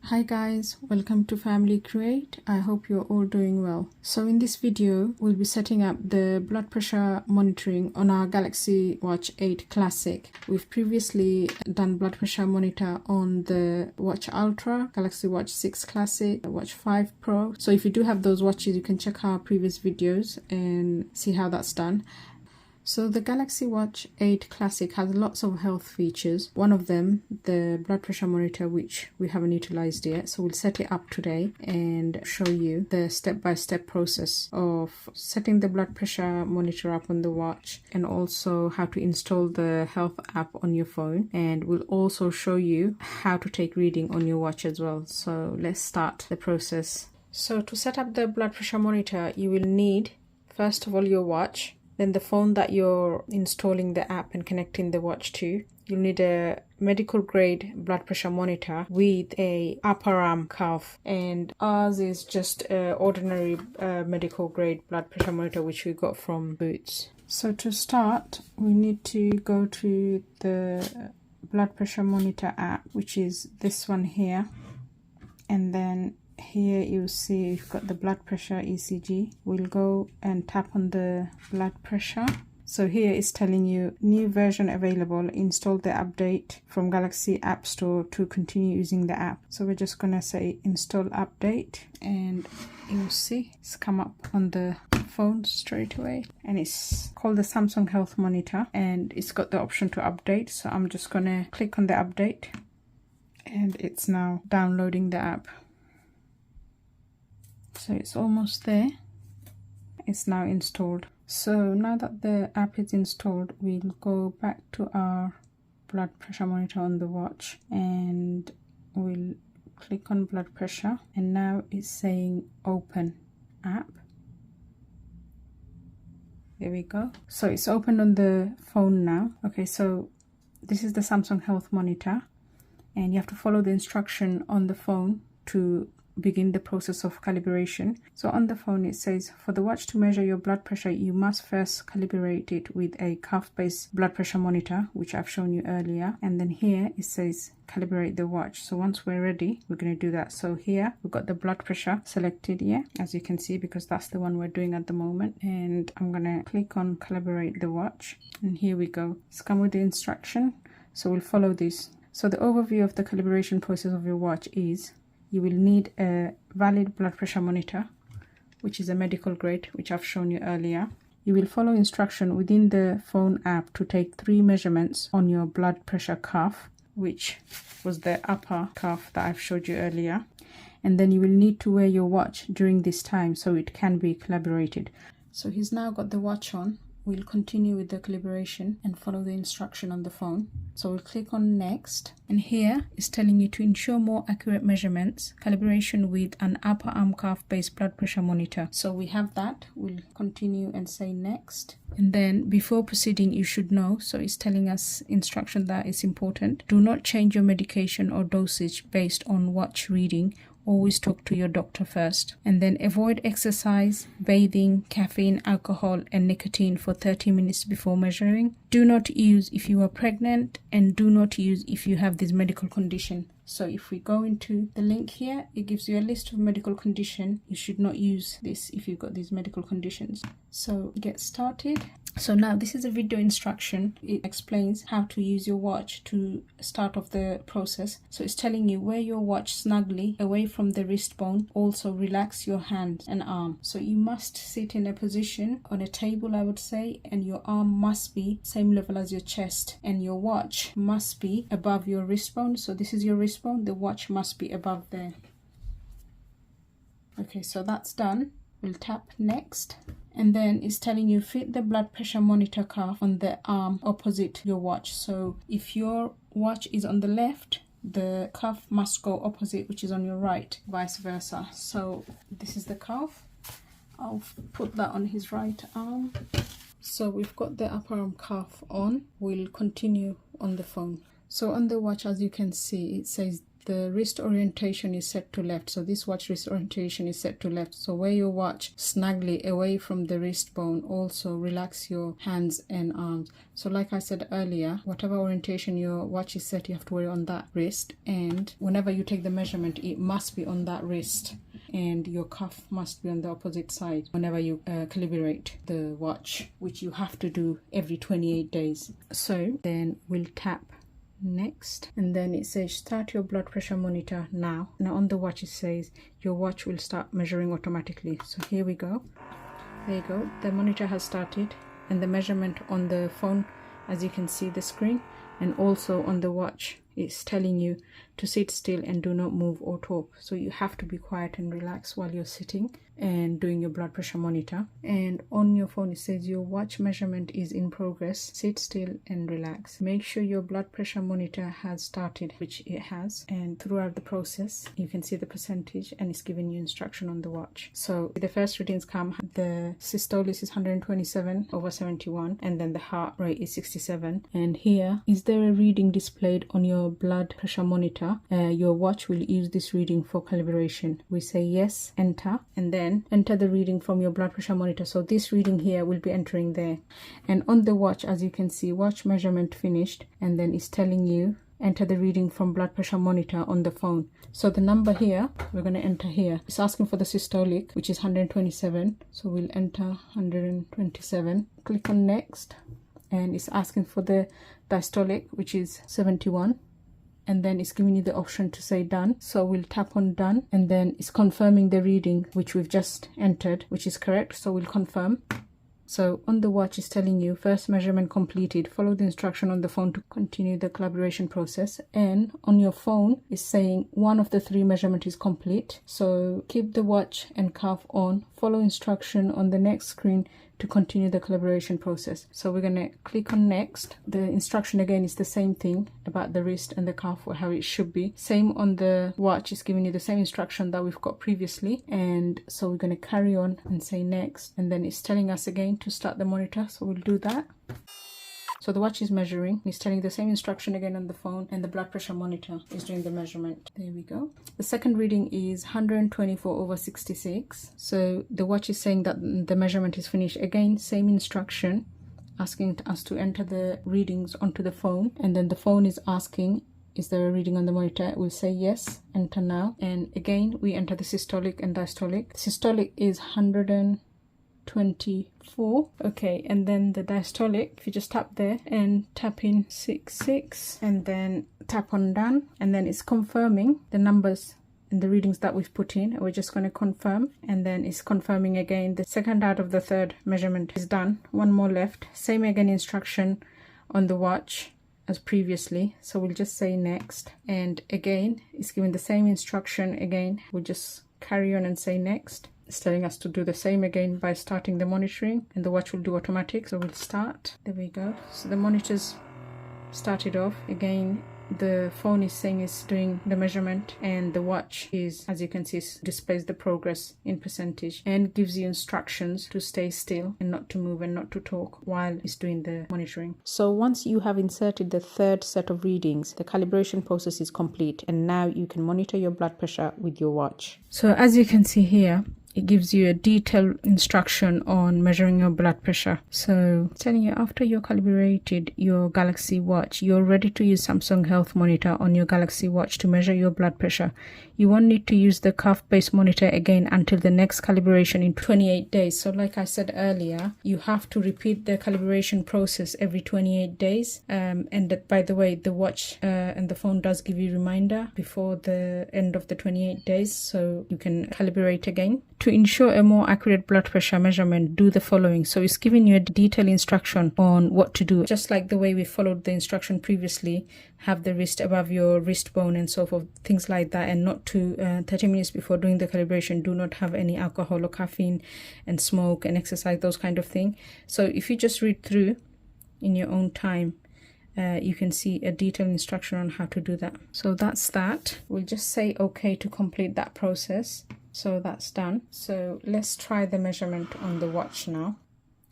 Hi guys, welcome to Family Create. I hope you're all doing well. So in this video, we'll be setting up the blood pressure monitoring on our Galaxy Watch 8 Classic. We've previously done blood pressure monitor on the Watch Ultra, Galaxy Watch 6 Classic, Watch 5 Pro. So if you do have those watches, you can check our previous videos and see how that's done. So the Galaxy Watch 8 Classic has lots of health features. One of them, the blood pressure monitor, which we haven't utilized yet. So we'll set it up today and show you the step-by-step process of setting the blood pressure monitor up on the watch, and also how to install the health app on your phone. And we'll also show you how to take reading on your watch as well. So let's start the process. So to set up the blood pressure monitor, you will need, first of all, your watch. Then the phone that you're installing the app and connecting the watch to. You'll need a medical grade blood pressure monitor with a upper arm cuff, and ours is just an ordinary medical grade blood pressure monitor which we got from Bouixel. So to start, we need to go to the blood pressure monitor app, which is this one here, and then here you see you've got the blood pressure ECG. We'll go and tap on the blood pressure. So here it's telling you new version available, install the update from Galaxy App Store to continue using the app. So we're just gonna say install update, and you'll see it's come up on the phone straight away, and it's called the Samsung Health Monitor, and it's got the option to update. So I'm just gonna click on the update, and it's now downloading the app. So it's almost there. It's now installed. So now that the app is installed, we'll go back to our blood pressure monitor on the watch, and we'll click on blood pressure, and now it's saying open app. There we go. So it's opened on the phone now. Okay, so this is the Samsung Health Monitor, and you have to follow the instruction on the phone to begin the process of calibration. So on the phone it says, for the watch to measure your blood pressure, you must first calibrate it with a cuff-based blood pressure monitor, which I've shown you earlier. And then here it says calibrate the watch. So once we're ready, we're going to do that. So here we've got the blood pressure selected here, as you can see, because that's the one we're doing at the moment. And I'm going to click on calibrate the watch, and here we go. It's come with the instruction, so we'll follow this. So the overview of the calibration process of your watch is, you will need a valid blood pressure monitor, which is a medical grade, which I've shown you earlier. You will follow instruction within the phone app to take 3 measurements on your blood pressure cuff, which was the upper cuff that I've showed you earlier. And then you will need to wear your watch during this time so it can be calibrated. So he's now got the watch on. We'll continue with the calibration and follow the instruction on the phone. So we'll click on next, and here it's telling you to ensure more accurate measurements, calibration with an upper arm cuff based blood pressure monitor. So we have that. We'll continue and say next. And then before proceeding, you should know, so it's telling us instruction that is important. Do not change your medication or dosage based on watch reading. Always talk to your doctor first. And then avoid exercise, bathing, caffeine, alcohol and nicotine for 30 minutes before measuring. Do not use if you are pregnant, and do not use if you have this medical condition. So if we go into the link here, it gives you a list of medical condition. You should not use this if you've got these medical conditions. So get started. So now this is a video instruction. It explains how to use your watch to start off the process. So it's telling you wear your watch snugly away from the wrist bone. Also relax your hand and arm. So you must sit in a position on a table, I would say, and your arm must be same level as your chest, and your watch must be above your wrist bone. So this is your wrist bone. The watch must be above there. Okay, so that's done. We'll tap next, and then it's telling you fit the blood pressure monitor cuff on the arm opposite your watch. So if your watch is on the left, the cuff must go opposite, which is on your right, vice versa. So this is the cuff. I'll put that on his right arm. So we've got the upper arm cuff on. We'll continue on the phone. So on the watch, as you can see, it says the wrist orientation is set to left. So this watch wrist orientation is set to left. So wear your watch snugly away from the wrist bone. Also relax your hands and arms. So like I said earlier, whatever orientation your watch is set, you have to wear it on that wrist. And whenever you take the measurement, it must be on that wrist. And your cuff must be on the opposite side whenever you calibrate the watch, which you have to do every 28 days. So then we'll tap next, and then it says start your blood pressure monitor now. Now on the watch it says your watch will start measuring automatically. So here we go. There you go, the monitor has started, and the measurement on the phone, as you can see the screen, and also on the watch it's telling you to sit still and do not move or talk. So you have to be quiet and relax while you're sitting and doing your blood pressure monitor. And on your phone it says your watch measurement is in progress, sit still and relax. Make sure your blood pressure monitor has started, which it has, and throughout the process you can see the percentage and it's giving you instruction on the watch. So the first readings come, the systolic is 127/71, and then the heart rate is 67. And here, is there a reading displayed on your blood pressure monitor? Your watch will use this reading for calibration. We say yes, enter, and then enter the reading from your blood pressure monitor. So this reading here will be entering there. And on the watch, as you can see, watch measurement finished, and then it's telling you enter the reading from blood pressure monitor on the phone. So the number here, we're going to enter here. It's asking for the systolic, which is 127. So we'll enter 127. Click on next, and it's asking for the diastolic, which is 71. And then it's giving you the option to say done. So we'll tap on done, and then it's confirming the reading which we've just entered, which is correct. So we'll confirm. So on the watch is telling you first measurement completed. Follow the instruction on the phone to continue the calibration process. And on your phone is saying one of the 3 measurement is complete. So keep the watch and cuff on. Follow instruction on the next screen to continue the calibration process. So we're going to click on next. The instruction again is the same thing about the wrist and the cuff, or how it should be. Same on the watch, is giving you the same instruction that we've got previously. And so we're going to carry on and say next, and then it's telling us again to start the monitor, so we'll do that. So the watch is measuring, it's telling the same instruction again on the phone, and the blood pressure monitor is doing the measurement. There we go. The second reading is 124/66. So the watch is saying that the measurement is finished. Again, same instruction, asking us to enter the readings onto the phone, and then the phone is asking, is there a reading on the monitor? We'll say yes, enter now, and again we enter the systolic and diastolic. Systolic is 124. Okay, and then the diastolic, if you just tap there and tap in 66 and then tap on done, and then it's confirming the numbers and the readings that we've put in. We're just going to confirm, and then it's confirming again the second out of the 3rd measurement is done. One more left. Same again instruction on the watch as previously, so we'll just say next, and again it's giving the same instruction again. We'll just carry on and say next. It's telling us to do the same again by starting the monitoring, and the watch will do automatic. So we'll start. There we go. So the monitors started off. Again, the phone is saying it's doing the measurement, and the watch is, as you can see, displays the progress in percentage and gives you instructions to stay still and not to move and not to talk while it's doing the monitoring. So once you have inserted the 3rd set of readings, the calibration process is complete, and now you can monitor your blood pressure with your watch. So as you can see here, it gives you a detailed instruction on measuring your blood pressure. So it's telling you after you calibrated your Galaxy Watch, you're ready to use Samsung Health Monitor on your Galaxy Watch to measure your blood pressure. You won't need to use the cuff-based monitor again until the next calibration in 28 days. So like I said earlier, you have to repeat the calibration process every 28 days. And by the way, the watch and the phone does give you a reminder before the end of the 28 days, so you can calibrate again. To ensure a more accurate blood pressure measurement, do the following. So it's giving you a detailed instruction on what to do. Just like the way we followed the instruction previously, have the wrist above your wrist bone and so forth, things like that, and not to 30 minutes before doing the calibration, do not have any alcohol or caffeine, and smoke and exercise, those kind of thing. So if you just read through in your own time, you can see a detailed instruction on how to do that. So that's that. We'll just say okay to complete that process. So that's done. So let's try the measurement on the watch now.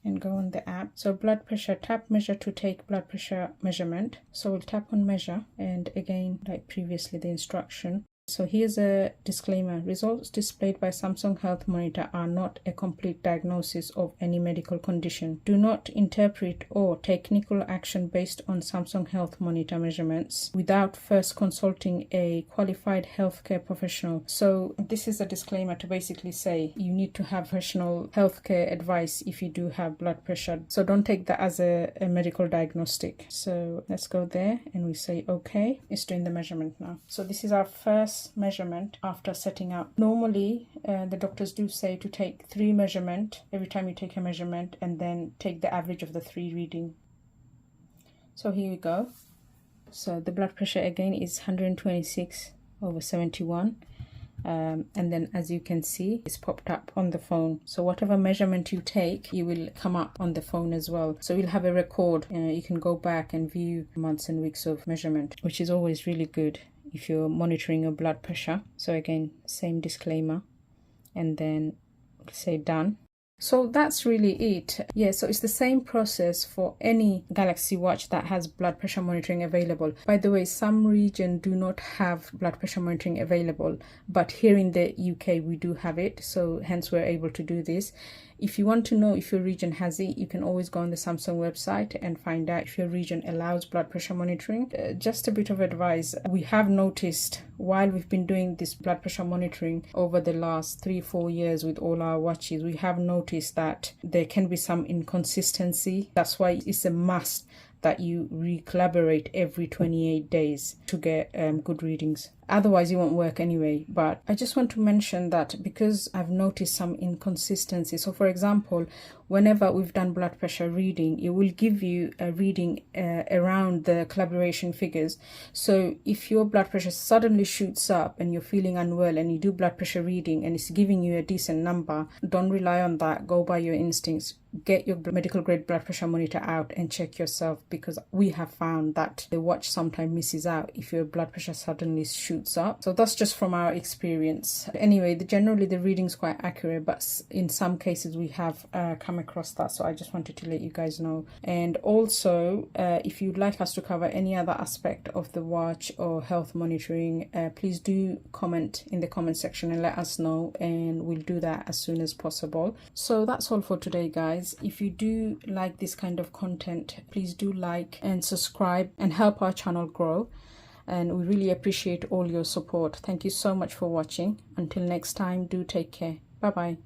and go on the app. So blood pressure, tap measure to take blood pressure measurement. So we'll tap on measure, and again, like previously, the instruction. So here's a disclaimer. Results displayed by Samsung Health Monitor are not a complete diagnosis of any medical condition. Do not interpret or take clinical action based on Samsung Health Monitor measurements without first consulting a qualified healthcare professional. So this is a disclaimer to basically say you need to have professional healthcare advice if you do have blood pressure. So don't take that as a medical diagnostic. So let's go there and we say okay. It's doing the measurement now. So this is our first measurement after setting up. Normally the doctors do say to take 3 measurements every time you take a measurement, and then take the average of the 3 reading. So here we go. So the blood pressure again is 126/71, and then as you can see, it's popped up on the phone. So whatever measurement you take, you will come up on the phone as well. So you'll have a record. You can go back and view months and weeks of measurement, which is always really good if you're monitoring your blood pressure. So again, same disclaimer, and then say done. So that's really it. Yeah, so it's the same process for any Galaxy watch that has blood pressure monitoring available. By the way, some regions do not have blood pressure monitoring available, but here in the UK we do have it, so hence we're able to do this. If you want to know if your region has it, you can always go on the Samsung website and find out if your region allows blood pressure monitoring. Just a bit of advice. We have noticed while we've been doing this blood pressure monitoring over the last 3-4 years with all our watches, we have noticed that there can be some inconsistency. That's why it's a must that you recalibrate every 28 days to get good readings. Otherwise it won't work anyway. But I just want to mention that because I've noticed some inconsistency. So for example, whenever we've done blood pressure reading, it will give you a reading around the calibration figures. So if your blood pressure suddenly shoots up and you're feeling unwell and you do blood pressure reading and it's giving you a decent number, don't rely on that. Go by your instincts. Get your medical grade blood pressure monitor out and check yourself, because we have found that the watch sometimes misses out if your blood pressure suddenly shoots up. So that's just from our experience. Anyway, generally the reading's quite accurate, but in some cases we have come across that. So I just wanted to let you guys know. And also, if you'd like us to cover any other aspect of the watch or health monitoring, please do comment in the comment section and let us know, and we'll do that as soon as possible. So that's all for today, guys. If you do like this kind of content, please do like and subscribe and help our channel grow, and we really appreciate all your support. Thank you so much for watching. Until next time, do take care. Bye bye.